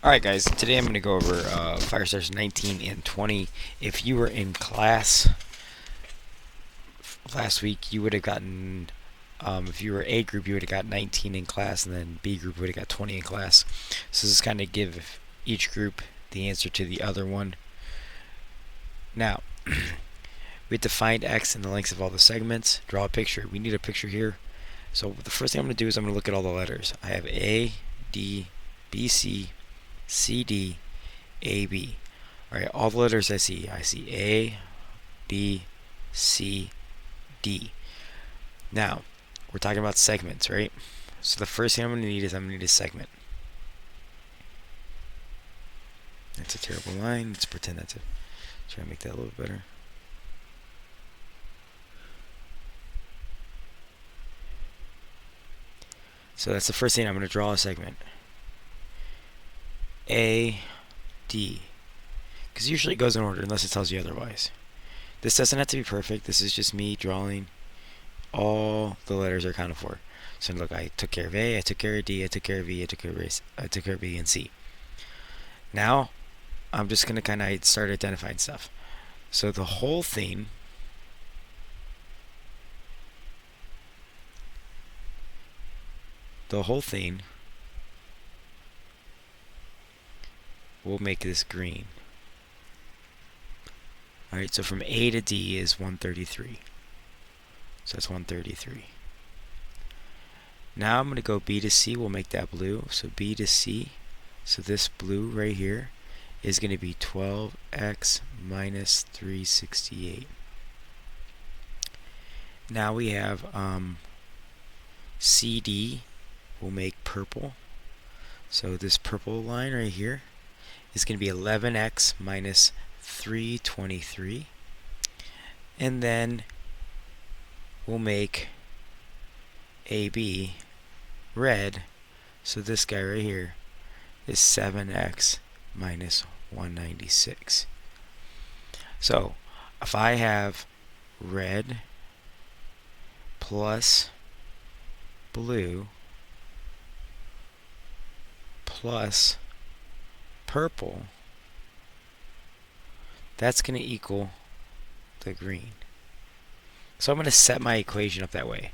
Alright guys, today I'm going to go over Firestarters 19 and 20. If you were in class last week, you would have gotten, if you were A group, you would have got 19 in class, and then B group would have got 20 in class. So this is kind of give each group the answer to the other one. Now, we have to find X and the lengths of all the segments, draw a picture. We need a picture here. So the first thing I'm going to do is I'm going to look at all the letters. I have A, D, B, C, C, D, A, B. Alright, all the letters I see A, B, C, D. Now, we're talking about segments, right? So the first thing I'm going to need is I'm going to need a segment. That's a terrible line. Let's pretend that's it. Try to make that a little better. So that's the first thing. I'm going to draw a segment. A, D. Because usually it goes in order unless it tells you otherwise. This doesn't have to be perfect. This is just me drawing all the letters are accounted for. So look, I took care of A, I took care of D, I took care of E, I took care of B and C. Now, I'm just going to kind of start identifying stuff. So the whole thing we'll make this green. Alright, so from A to D is 133. So that's 133. Now I'm going to go B to C. We'll make that blue. So B to C. So this blue right here is going to be 12x minus 368. Now we have CD. We'll make purple. So this purple line right here is going to be 11x minus 323. And then we'll make AB red. So this guy right here is 7x minus 196. So if I have red plus blue plus purple, that's going to equal the green. So I'm going to set my equation up that way.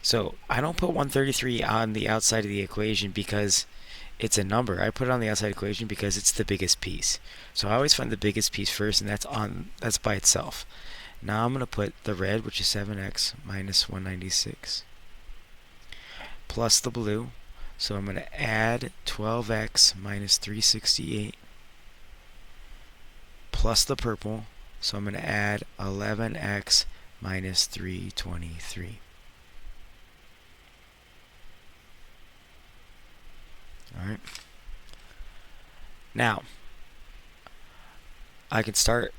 So I don't put 133 on the outside of the equation because it's a number. I put it on the outside equation because it's the biggest piece. So I always find the biggest piece first, and that's by itself. Now I'm going to put the red, which is 7x minus 196, plus the blue. So I'm going to add 12x minus 368 plus the purple. So I'm going to add 11x minus 323. Alright. Now, I can start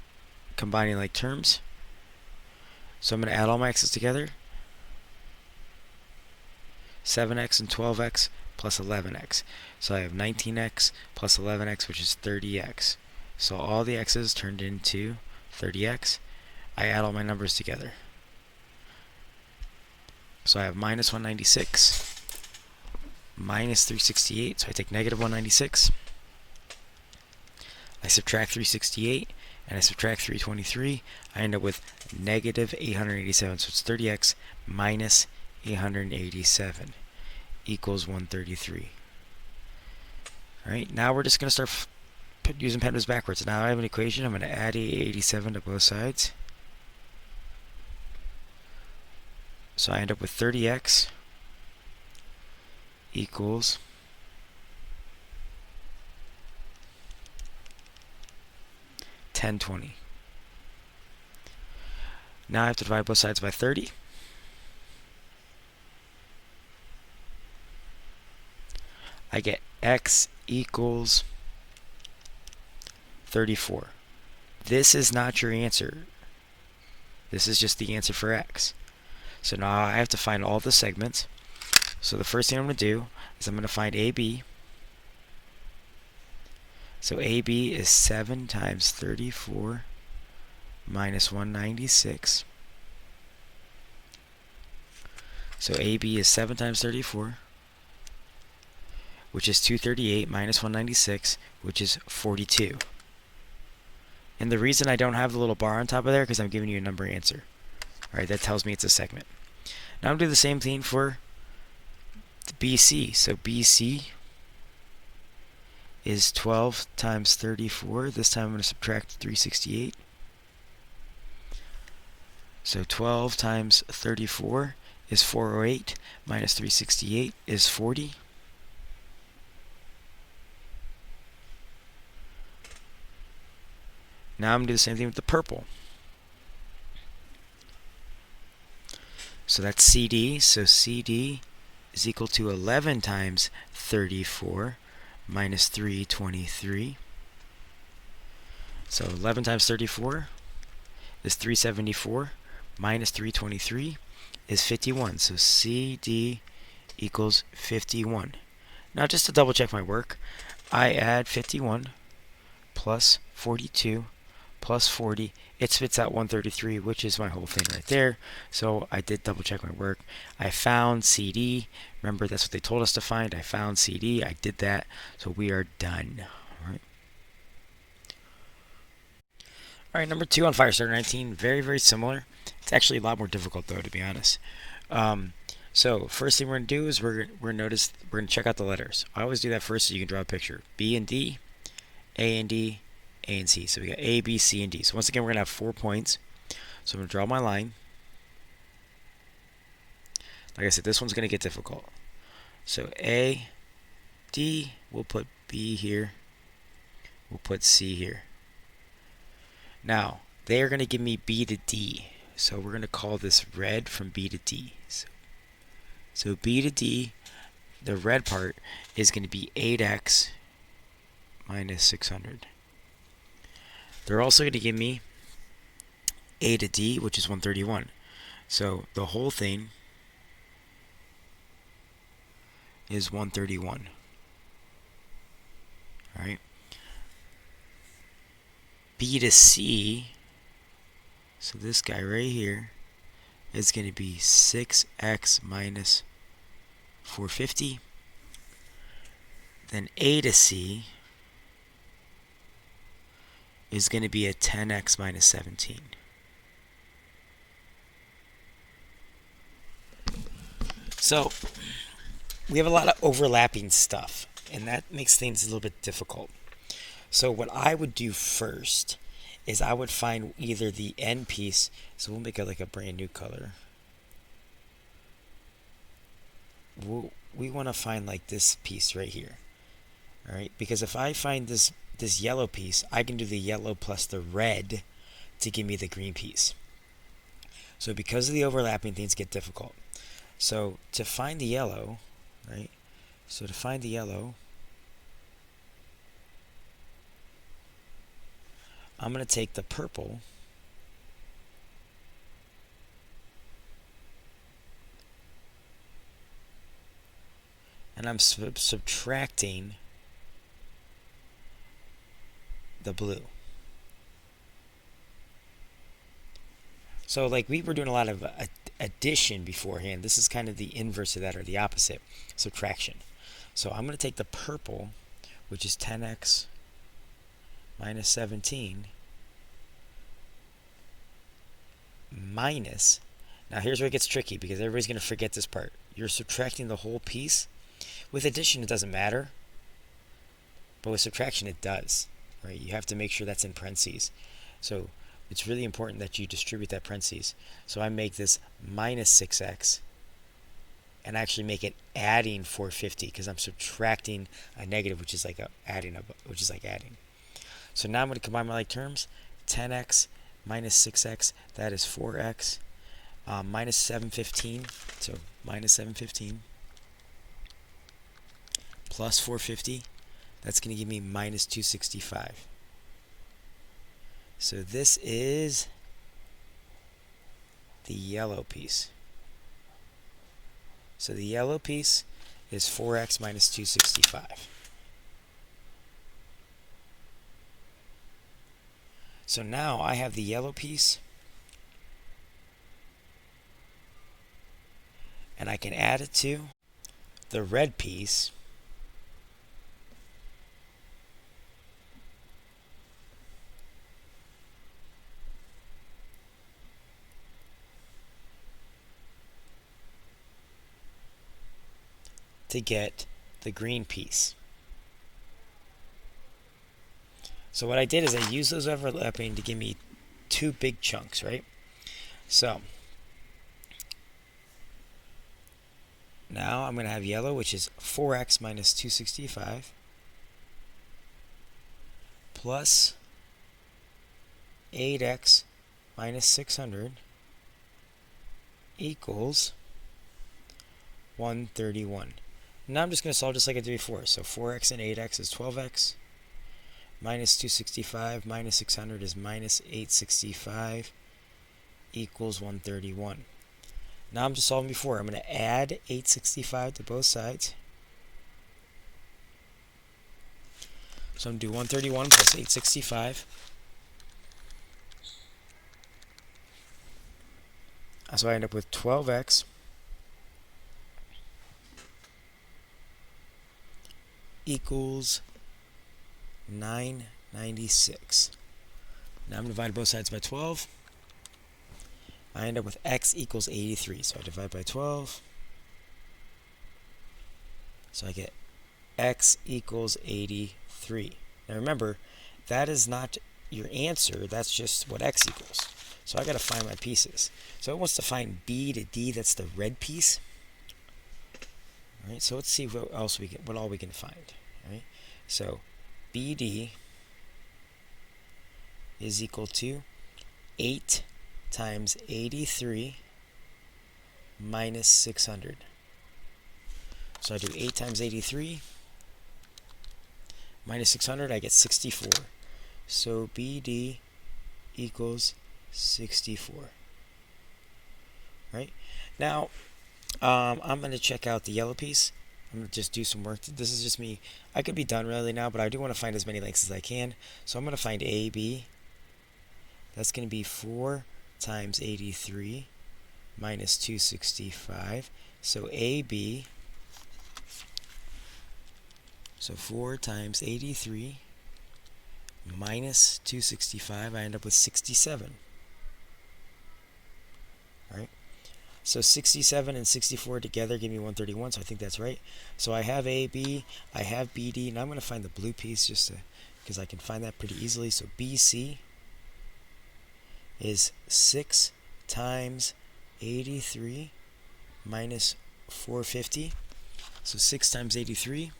combining like terms. So I'm going to add all my x's together. 7x and 12x plus 11x. So I have 19x plus 11x, which is 30x. So all the x's turned into 30x. I add all my numbers together. So I have minus 196 minus 368. So I take negative 196. I subtract 368 and I subtract 323. I end up with negative 887. So it's 30x minus 887 equals 133. Alright, now we're just going to start using penmanship backwards. Now I have an equation. I'm going to add 887 to both sides. So I end up with 30x equals 1020. Now I have to divide both sides by 30. I get x equals 34. This is not your answer. This is just the answer for x. So now I have to find all the segments. So the first thing I'm going to do is I'm going to find AB. So AB is 7 times 34 minus 196. So AB is 7 times 34, which is 238, minus 196, which is 42. And the reason I don't have the little bar on top of there because I'm giving you a number answer. Alright, that tells me it's a segment. Now I'm going to do the same thing for the BC. So BC is 12 times 34. This time I'm going to subtract 368. So 12 times 34 is 408, minus 368 is 40. Now I'm going to do the same thing with the purple. So that's CD. So CD is equal to 11 times 34 minus 323. So 11 times 34 is 374 minus 323 is 51. So CD equals 51. Now just to double check my work, I add 51 plus 42 plus 40. It spits out 133, which is my whole thing right there. So I did double check my work. I found CD. Remember, that's what they told us to find. I found CD. I did that. So we are done. All right, number 2 on Firestarter 19. Very, very similar. It's actually a lot more difficult, though, to be honest. So first thing we're going to do is we're going to check out the letters. I always do that first so you can draw a picture. B and D, A and D, A and C. So we got A, B, C, and D. So once again, we're going to have 4 points. So I'm going to draw my line. Like I said, this one's going to get difficult. So A, D, we'll put B here. We'll put C here. Now, they are going to give me B to D. So we're going to call this red from B to D. So B to D, the red part, is going to be 8x minus 600. They're also going to give me A to D, which is 131. So the whole thing is 131. All right. B to C, so this guy right here is going to be 6x minus 450. Then A to C is going to be a 10x minus 17. So we have a lot of overlapping stuff, and that makes things a little bit difficult. So what I would do first is I would find either the end piece, so we'll make it like a brand new color. We want to find like this piece right here. All right, because if I find this yellow piece, I can do the yellow plus the red to give me the green piece. So because of the overlapping, things get difficult. So to find the yellow, right? So to find the yellow, I'm going to take the purple and I'm subtracting the blue. So like we were doing a lot of addition beforehand. This is kind of the inverse of that, or the opposite, subtraction. So I'm going to take the purple, which is 10x minus 17 minus, now here's where it gets tricky because everybody's going to forget this part. You're subtracting the whole piece. With addition it doesn't matter, but with subtraction it does, right? You have to make sure that's in parentheses. So it's really important that you distribute that parentheses. So I make this minus 6x and actually make it adding 450 because I'm subtracting a negative, which is like adding. So now I'm going to combine my like terms. 10x minus 6x, that is 4x, minus 715, so minus 715, plus 450, that's going to give me minus 265. So this is the yellow piece. So the yellow piece is 4x minus 265. So now I have the yellow piece, and I can add it to the red piece, to get the green piece. So what I did is I used those overlapping to give me two big chunks, right? So now I'm going to have yellow, which is 4x minus 265 plus 8x minus 600 equals 131. Now I'm just going to solve just like I did before. So 4x and 8x is 12x. Minus 265 minus 600 is minus 865 equals 131. Now I'm just solving before. I'm going to add 865 to both sides. So I'm going to do 131 plus 865. So I end up with 12x equals 996. Now I'm going to divide both sides by 12. I end up with x equals 83. So I divide by 12. So I get x equals 83. Now remember, that is not your answer. That's just what x equals. So I got to find my pieces. So it wants to find B to D. That's the red piece. All right. So let's see what else what all we can find. All right. So BD is equal to 8 times 83 minus 600. So I do 8 times 83 minus 600, I get 64. So BD equals 64. Right? Now, I'm going to check out the yellow piece. I'm going to just do some work. This is just me. I could be done really now, but I do want to find as many lengths as I can. So I'm going to find AB. That's going to be 4 times 83 minus 265. So AB, so 4 times 83 minus 265, I end up with 67. All right. So 67 and 64 together give me 131, so I think that's right. So I have AB, I have BD, and I'm going to find the blue piece just because I can find that pretty easily. So BC is 6 times 83 minus 450. So 6 times 83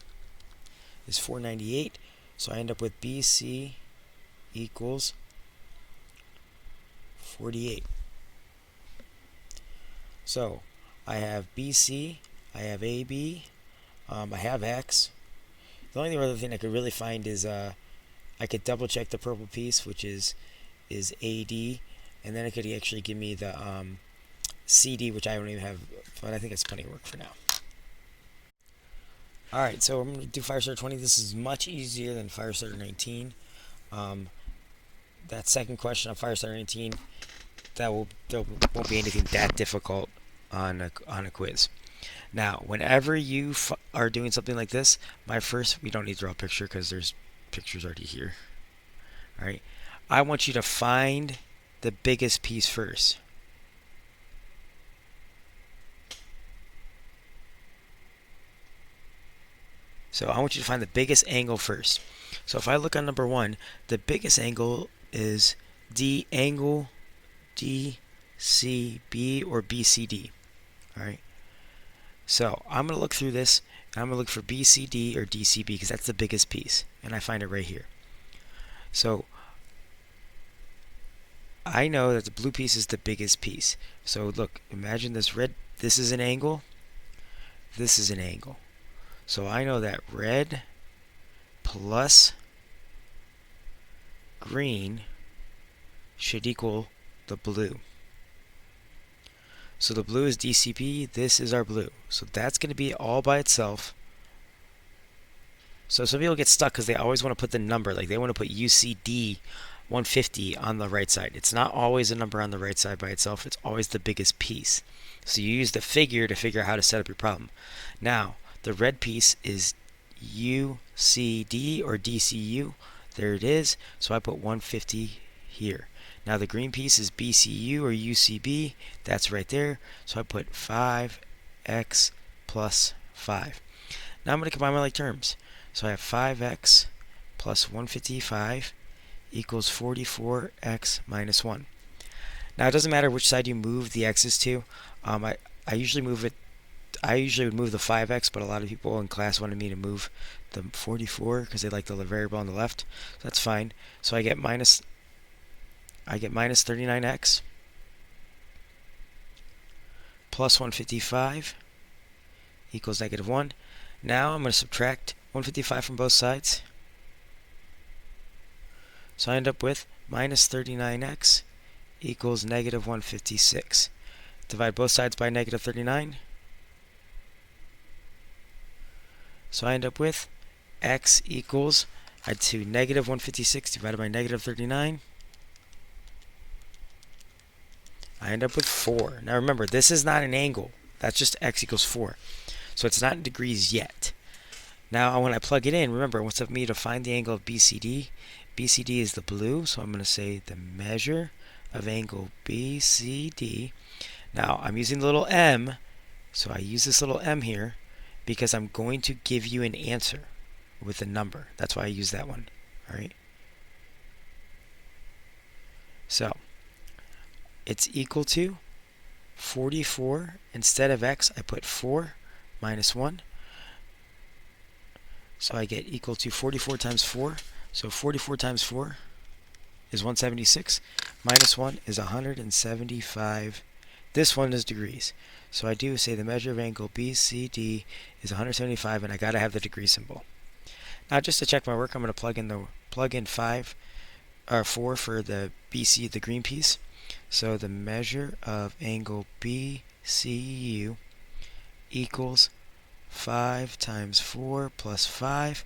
is 498. So I end up with BC equals 48. So I have BC, I have AB, I have X. The only other thing I could really find is I could double check the purple piece, which is AD, and then it could actually give me the CD, which I don't even have, but I think it's plenty of work for now. Alright, so I'm going to do Firestarter 20. This is much easier than Firestarter 19. That second question on Firestarter 19, there won't be anything that difficult on a quiz. Now, whenever you are doing something like this, we don't need to draw a picture because there's pictures already here. Alright, I want you to find the biggest piece first. So I want you to find the biggest angle first. So if I look on number 1, the biggest angle is D angle DCB or BCD. Alright. So I'm going to look through this, and I'm going to look for BCD or DCB because that's the biggest piece. And I find it right here. So I know that the blue piece is the biggest piece. So look, imagine this red, this is an angle, this is an angle. So I know that red plus green should equal the blue. So the blue is DCP, this is our blue. So that's going to be all by itself. So some people get stuck because they always want to put the number, like they want to put UCD 150 on the right side. It's not always a number on the right side by itself, it's always the biggest piece. So you use the figure to figure out how to set up your problem. Now, the red piece is UCD or DCU. There it is. So I put 150 here. Now the green piece is BCU or UCB. That's right there. So I put 5x plus 5. Now I'm going to combine my like terms. So I have 5x plus 155 equals 44x minus 1. Now it doesn't matter which side you move the x's to. I usually move it. I usually would move the 5x, but a lot of people in class wanted me to move the 44 because they like the variable on the left. So that's fine. So I get minus 39x plus 155 equals negative 1. Now I'm going to subtract 155 from both sides. So I end up with minus 39x equals negative 156. Divide both sides by negative 39. So I end up with x equals, add to negative 156 divided by negative 39. I end up with 4. Now remember, this is not an angle. That's just x equals 4. So it's not in degrees yet. Now when I plug it in, remember, it wants me to find the angle of BCD. BCD is the blue, so I'm going to say the measure of angle BCD. Now I'm using the little m, so I use this little m here because I'm going to give you an answer with a number. That's why I use that one. All right. So it's equal to 44. Instead of x, I put 4 minus 1. So I get equal to 44 times 4. So 44 times 4 is 176. Minus 1 is 175. This one is degrees. So I do say the measure of angle BCD is 175, and I got to have the degree symbol. Now just to check my work, I'm going to plug in 4 for the BC, the green piece. So the measure of angle BCU equals 5 times 4 plus 5.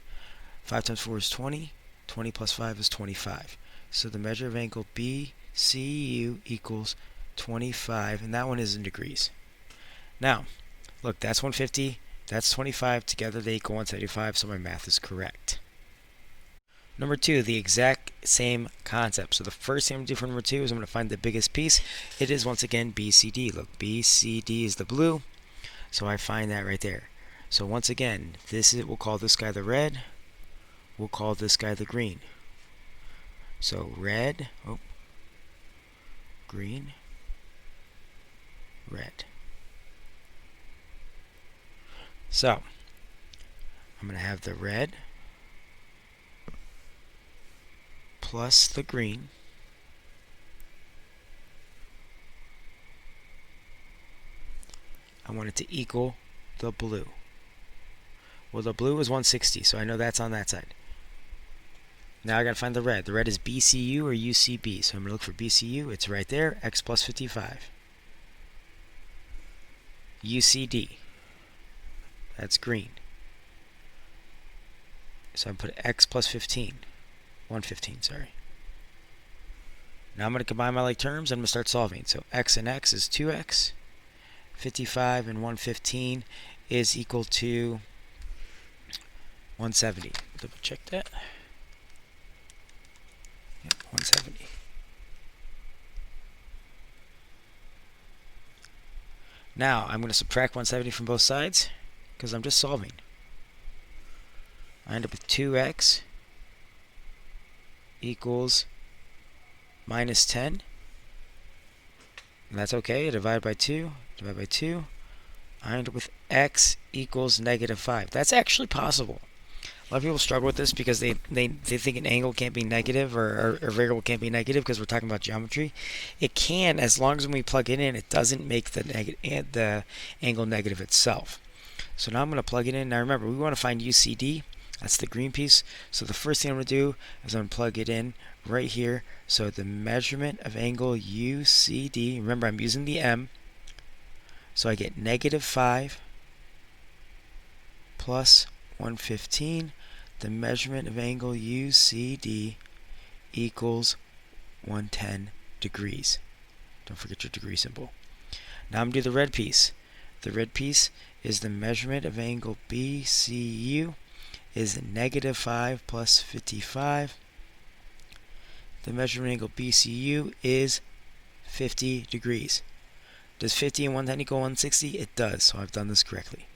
5 times 4 is 20. 20 plus 5 is 25. So the measure of angle BCU equals 25, and that one is in degrees. Now, look, that's 150, that's 25. Together they equal 175, so my math is correct. Number 2, the exact same concept. So the first thing I'm going to do for number 2 is I'm going to find the biggest piece. It is, once again, BCD. Look, BCD is the blue, so I find that right there. So once again, we'll call this guy the red. We'll call this guy the green. So red, green, red. So I'm going to have the red plus the green I want it to equal the blue. Well, the blue is 160, so I know that's on that side. Now I got to find the red. The red is BCU or UCB, so I'm going to look for BCU. It's right there, x plus 55. UCD, that's green. So I put x plus 15. 115, sorry. Now I'm going to combine my like terms and I'm going to start solving. So x and x is 2x. 55 and 115 is equal to 170. Double check that. Yep, 170. Now I'm going to subtract 170 from both sides because I'm just solving. I end up with 2x equals minus 10. And that's okay. Divide by 2. Divide by 2. I end up with x equals negative 5. That's actually possible. A lot of people struggle with this because they think an angle can't be negative or a variable can't be negative because we're talking about geometry. It can, as long as when we plug it in, it doesn't make the angle negative itself. So now I'm going to plug it in. Now remember, we want to find UCD. That's the green piece. So the first thing I'm going to do is I'm going to plug it in right here. So the measurement of angle UCD, remember I'm using the m. So I get negative 5 plus 115. The measurement of angle UCD equals 110 degrees. Don't forget your degree symbol. Now I'm going to do the red piece. The red piece is the measurement of angle BCU is negative 5 plus 55. The measurement angle BCU is 50 degrees. Does 50 and 110 equal 160? It does, so I've done this correctly.